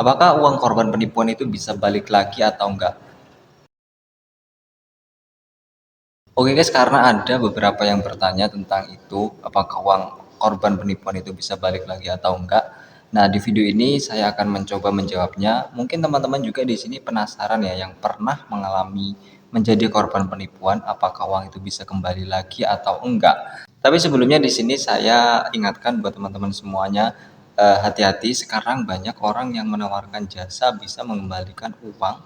Apakah uang korban penipuan itu bisa balik lagi atau enggak? Oke guys, karena ada beberapa yang bertanya tentang itu, apakah uang korban penipuan itu bisa balik lagi atau enggak. Nah, di video ini saya akan mencoba menjawabnya. Mungkin teman-teman juga di sini penasaran ya, yang pernah mengalami menjadi korban penipuan, apakah uang itu bisa kembali lagi atau enggak. Tapi sebelumnya di sini saya ingatkan buat teman-teman semuanya, hati-hati, sekarang banyak orang yang menawarkan jasa bisa mengembalikan uang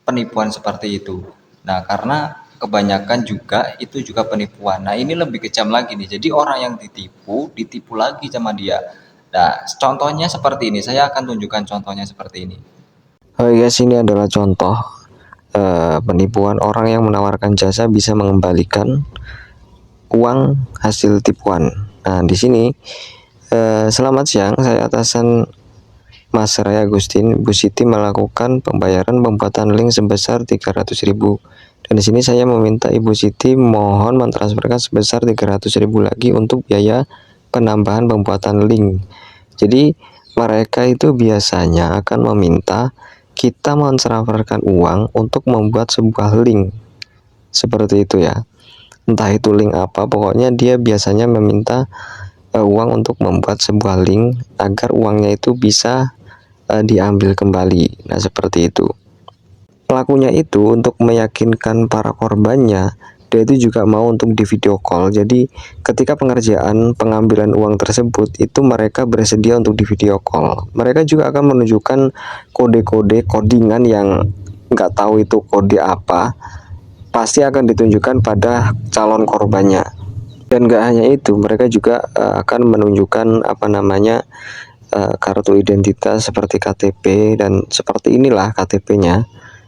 penipuan seperti itu. Nah, karena kebanyakan juga itu juga penipuan. Nah, ini lebih kejam lagi nih. Jadi orang yang ditipu, ditipu lagi sama dia. Nah, contohnya seperti ini. Saya akan tunjukkan contohnya seperti ini. Oh guys, ini adalah contoh penipuan orang yang menawarkan jasa bisa mengembalikan uang hasil tipuan. Nah, di sini selamat siang, saya atasan Mas Ray Agustin. Bu Siti melakukan pembayaran pembuatan link sebesar 300.000. Dan di sini saya meminta Ibu Siti mohon mentransferkan sebesar 300.000 lagi untuk biaya penambahan pembuatan link. Jadi mereka itu biasanya akan meminta kita mentransferkan uang untuk membuat sebuah link seperti itu ya. Entah itu link apa, pokoknya dia biasanya meminta uang untuk membuat sebuah link agar uangnya itu bisa diambil kembali. Nah, seperti itu. Pelakunya itu untuk meyakinkan para korbannya, dia itu juga mau untuk di video call. Jadi ketika pengerjaan pengambilan uang tersebut itu mereka bersedia untuk di video call. Mereka juga akan menunjukkan kode-kode codingan yang nggak tahu itu kode apa, pasti akan ditunjukkan pada calon korbannya. Dan nggak hanya itu, mereka juga akan menunjukkan apa namanya kartu identitas seperti KTP, dan seperti inilah KTP-nya.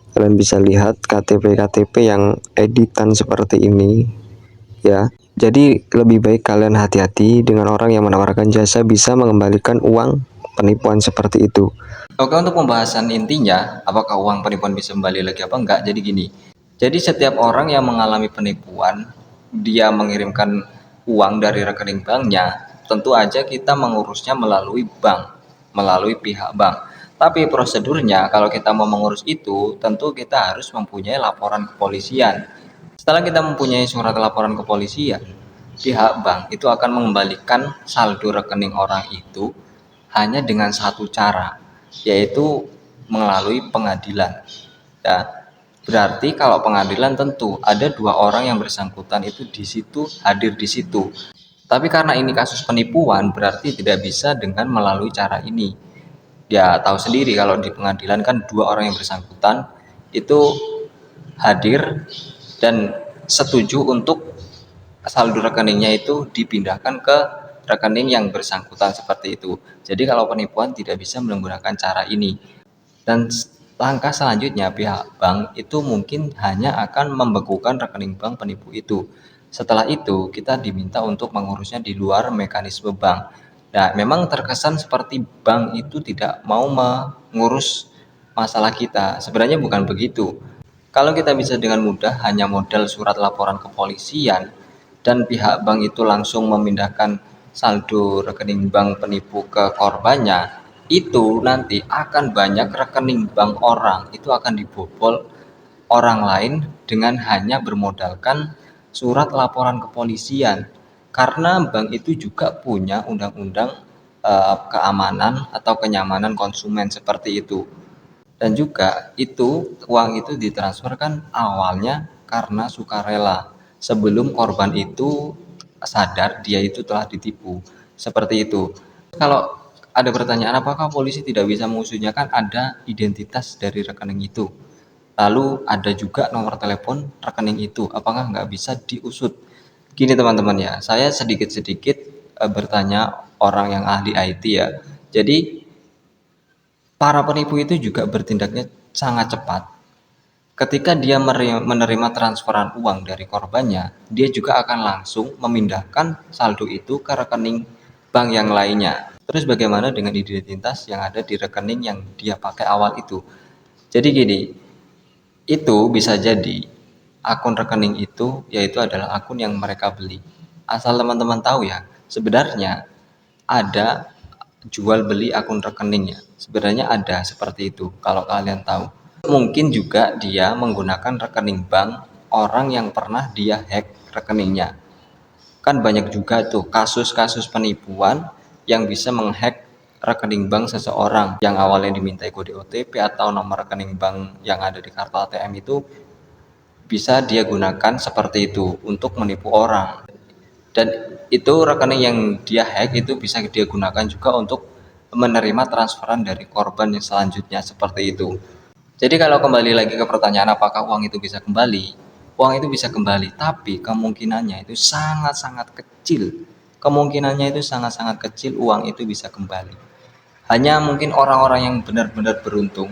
Kalian bisa lihat KTP yang editan seperti ini ya. Jadi lebih baik kalian hati-hati dengan orang yang menawarkan jasa bisa mengembalikan uang penipuan seperti itu. Oke, untuk pembahasan intinya, apakah uang penipuan bisa kembali lagi apa enggak? Jadi gini, jadi setiap orang yang mengalami penipuan, dia mengirimkan uang dari rekening banknya, tentu aja kita mengurusnya melalui bank, melalui pihak bank. Tapi prosedurnya, kalau kita mau mengurus itu, tentu kita harus mempunyai laporan kepolisian. Setelah kita mempunyai surat laporan kepolisian, pihak bank itu akan mengembalikan saldo rekening orang itu hanya dengan satu cara, yaitu melalui pengadilan. Ya, berarti kalau pengadilan tentu ada dua orang yang bersangkutan itu di situ, hadir di situ. Tapi karena ini kasus penipuan, berarti tidak bisa dengan melalui cara ini. Ya tahu sendiri kalau di pengadilan kan dua orang yang bersangkutan itu hadir dan setuju untuk saldo rekeningnya itu dipindahkan ke rekening yang bersangkutan seperti itu. Jadi kalau penipuan tidak bisa menggunakan cara ini. Dan langkah selanjutnya pihak bank itu mungkin hanya akan membekukan rekening bank penipu itu. Setelah itu kita diminta untuk mengurusnya di luar mekanisme bank. Nah, memang terkesan seperti bank itu tidak mau mengurus masalah kita. Sebenarnya bukan begitu. Kalau kita bisa dengan mudah hanya modal surat laporan kepolisian dan pihak bank itu langsung memindahkan saldo rekening bank penipu ke korbannya, itu nanti akan banyak rekening bank orang itu akan dibobol orang lain dengan hanya bermodalkan surat laporan kepolisian. Karena bank itu juga punya undang-undang keamanan atau kenyamanan konsumen seperti itu. Dan juga itu uang itu ditransfer kan awalnya karena sukarela, sebelum korban itu sadar dia itu telah ditipu. Seperti itu. Kalau ada pertanyaan apakah polisi tidak bisa mengusutnya, kan ada identitas dari rekening itu. Lalu ada juga nomor telepon rekening itu, apakah nggak bisa diusut? Gini teman-teman ya, saya sedikit-sedikit bertanya orang yang ahli IT ya. Jadi para penipu itu juga bertindaknya sangat cepat. Ketika dia menerima transferan uang dari korbannya, dia juga akan langsung memindahkan saldo itu ke rekening bank yang lainnya. Terus bagaimana dengan identitas yang ada di rekening yang dia pakai awal itu? Jadi gini, itu bisa jadi akun rekening itu yaitu adalah akun yang mereka beli. Asal teman-teman tahu ya, sebenarnya ada jual beli akun rekeningnya. Sebenarnya ada seperti itu kalau kalian tahu. Mungkin juga dia menggunakan rekening bank orang yang pernah dia hack rekeningnya. Kan banyak juga tuh kasus-kasus penipuan yang bisa menghack rekening bank seseorang yang awalnya dimintai kode OTP atau nomor rekening bank yang ada di kartu ATM itu bisa dia gunakan seperti itu untuk menipu orang. Dan itu rekening yang dia hack itu bisa dia gunakan juga untuk menerima transferan dari korban yang selanjutnya seperti itu. Jadi kalau kembali lagi ke pertanyaan apakah uang itu bisa kembali, uang itu bisa kembali, tapi kemungkinannya itu sangat-sangat kecil. Kemungkinannya itu sangat-sangat kecil uang itu bisa kembali. Hanya mungkin orang-orang yang benar-benar beruntung,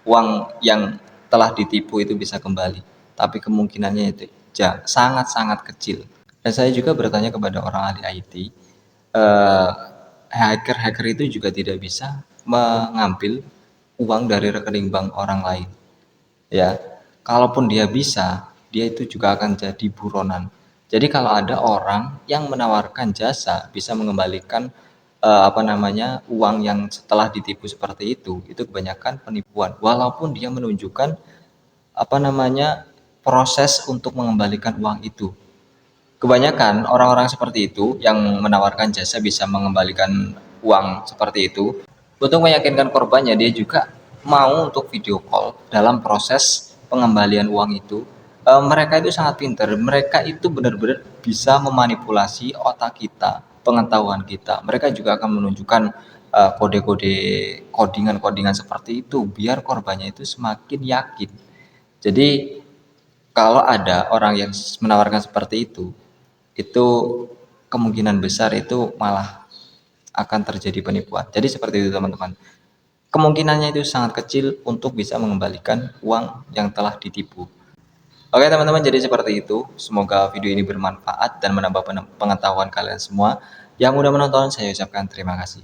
uang yang telah ditipu itu bisa kembali. Tapi kemungkinannya itu sangat-sangat kecil. Dan saya juga bertanya kepada orang ahli IT, eh, hacker-hacker itu juga tidak bisa mengambil uang dari rekening bank orang lain. Ya, kalaupun dia bisa, dia itu juga akan jadi buronan. Jadi kalau ada orang yang menawarkan jasa bisa mengembalikan uang yang setelah ditipu seperti itu kebanyakan penipuan. Walaupun dia menunjukkan proses untuk mengembalikan uang itu. Kebanyakan orang-orang seperti itu yang menawarkan jasa bisa mengembalikan uang seperti itu, untuk meyakinkan korbannya dia juga mau untuk video call dalam proses pengembalian uang itu. Mereka itu sangat pintar, mereka itu benar-benar bisa memanipulasi otak kita, pengetahuan kita. Mereka juga akan menunjukkan kode-kode codingan-codingan seperti itu biar korbannya itu semakin yakin. Jadi kalau ada orang yang menawarkan seperti itu kemungkinan besar itu malah akan terjadi penipuan. Jadi seperti itu teman-teman. Kemungkinannya itu sangat kecil untuk bisa mengembalikan uang yang telah ditipu. Oke teman-teman, jadi seperti itu. Semoga video ini bermanfaat dan menambah pengetahuan kalian semua. Yang udah menonton saya ucapkan terima kasih.